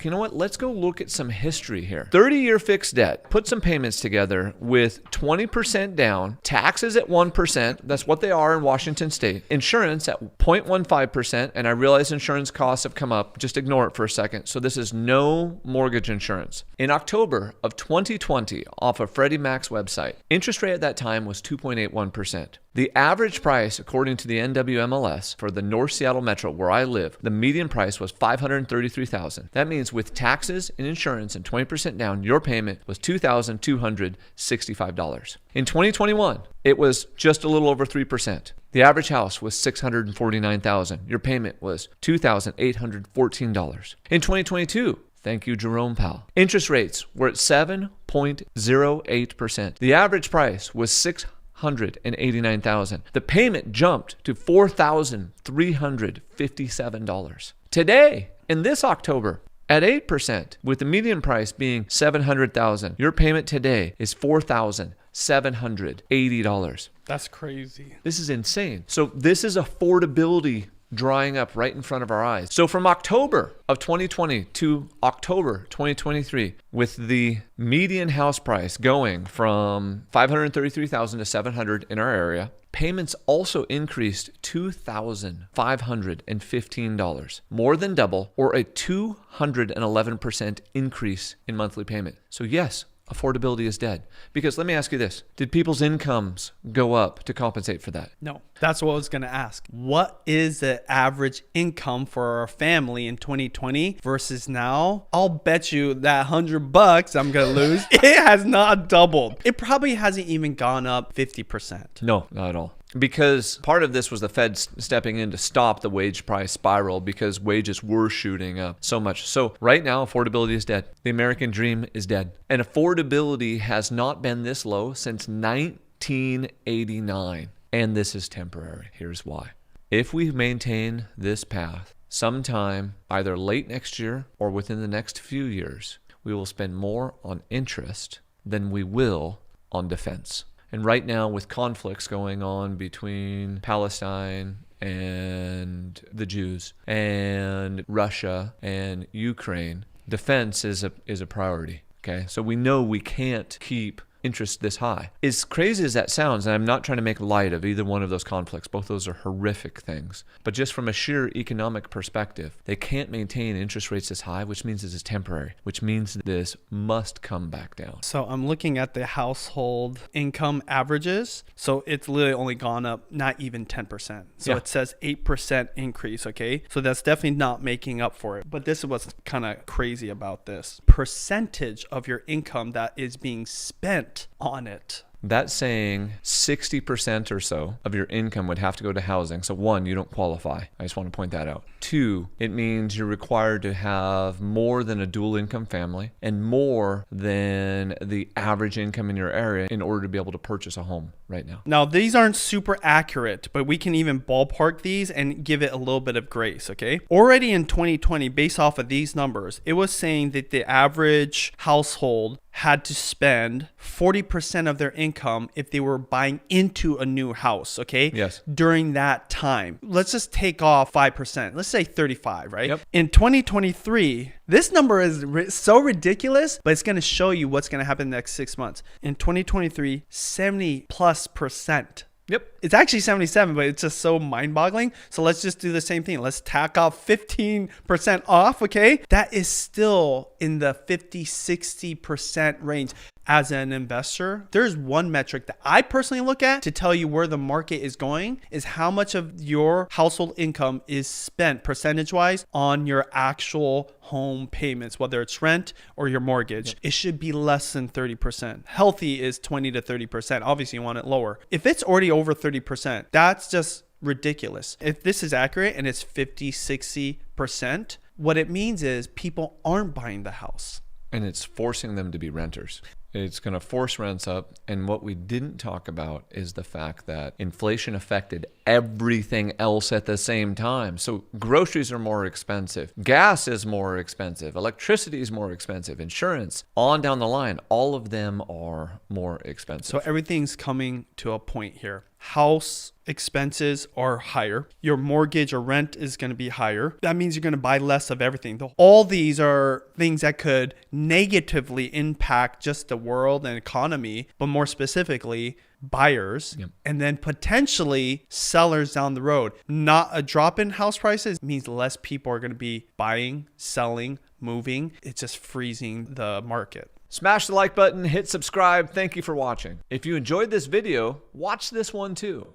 like, you know what? Let's go look at some history here. 30-year fixed debt. Put some payments together with 20% down, taxes at 1%. That's what they are in Washington State. Insurance at 0.15%. And I realize insurance costs have come up. Just ignore it for a second. So this is no mortgage insurance. In October of 2020, off of Freddie Mac's website, interest rate at that time was 2.81%. The average price, according to the NWMLS, for the North Seattle Metro, where I live, the median price was $533,000. That means with taxes and insurance and 20% down, your payment was $2,265. In 2021, it was just a little over 3%. The average house was $649,000. Your payment was $2,814. In 2022, thank you, Jerome Powell, interest rates were at 7.08%. The average price was $689,000. The payment jumped to $4,357. Today, in this October, at 8%, with the median price being $700,000, your payment today is $4,780. That's crazy. This is insane. So this is affordability drying up right in front of our eyes. So from October of 2020 to October 2023, with the median house price going from $533,000 to $700 in our area, payments also increased $2,515, more than double, or a 211% increase in monthly payment. So yes, affordability is dead. Because let me ask you this. Did people's incomes go up to compensate for that? No. That's what I was going to ask. What is the average income for our family in 2020 versus now? I'll bet you that $100 I'm going to lose, it has not doubled. It probably hasn't even gone up 50%. No, not at all. Because part of this was the Fed stepping in to stop the wage price spiral because wages were shooting up so much. So right now, affordability is dead. The American dream is dead. And affordability has not been this low since 1989. And this is temporary. Here's why. If we maintain this path, sometime either late next year or within the next few years, we will spend more on interest than we will on defense. And right now, with conflicts going on between Palestine and the Jews and Russia and Ukraine, defense is a priority. Okay, so we know we can't keep interest this high. As crazy as that sounds, and I'm not trying to make light of either one of those conflicts, both those are horrific things, but just from a sheer economic perspective, they can't maintain interest rates this high, which means this is temporary, which means this must come back down. So I'm looking at the household income averages. So it's literally only gone up not even 10%. So It says 8% increase, okay? So that's definitely not making up for it. But this is what's kind of crazy about this. Percentage of your income that is being spent on it. That's saying 60% or so of your income would have to go to housing. So one, you don't qualify. I just want to point that out. Two, it means you're required to have more than a dual income family and more than the average income in your area in order to be able to purchase a home right now. Now, these aren't super accurate, but we can even ballpark these and give it a little bit of grace, okay? Already in 2020, based off of these numbers, it was saying that the average household had to spend 40% of their income if they were buying into a new house, okay? Yes. During that time. Let's just take off 5%. Let's say 35, right? Yep. In 2023, this number is so ridiculous, but it's going to show you what's going to happen in the next 6 months. In 2023, 70+%. Yep. It's actually 77, but it's just so mind-boggling. So let's just do the same thing. Let's tack off 15% off, okay? That is still in the 50-60% range. As an investor, there's one metric that I personally look at to tell you where the market is going is how much of your household income is spent percentage-wise on your actual home payments, whether it's rent or your mortgage. Yep. It should be less than 30%. Healthy is 20 to 30%. Obviously, you want it lower. If it's already over 30%, that's just ridiculous. If this is accurate and it's 50-60%, what it means is people aren't buying the house. And it's forcing them to be renters. It's going to force rents up. And what we didn't talk about is the fact that inflation affected everything else at the same time. So groceries are more expensive. Gas is more expensive. Electricity is more expensive. Insurance, on down the line, all of them are more expensive. So everything's coming to a point here. House expenses are higher. Your mortgage or rent is going to be higher. That means you're going to buy less of everything. All these are things that could negatively impact just the world and economy, but more specifically, buyers, and then potentially sellers down the road. Not a drop in house prices means less people are going to be buying, selling, moving. It's just freezing the market. Smash the like button, hit subscribe. Thank you for watching. If you enjoyed this video, watch this one too.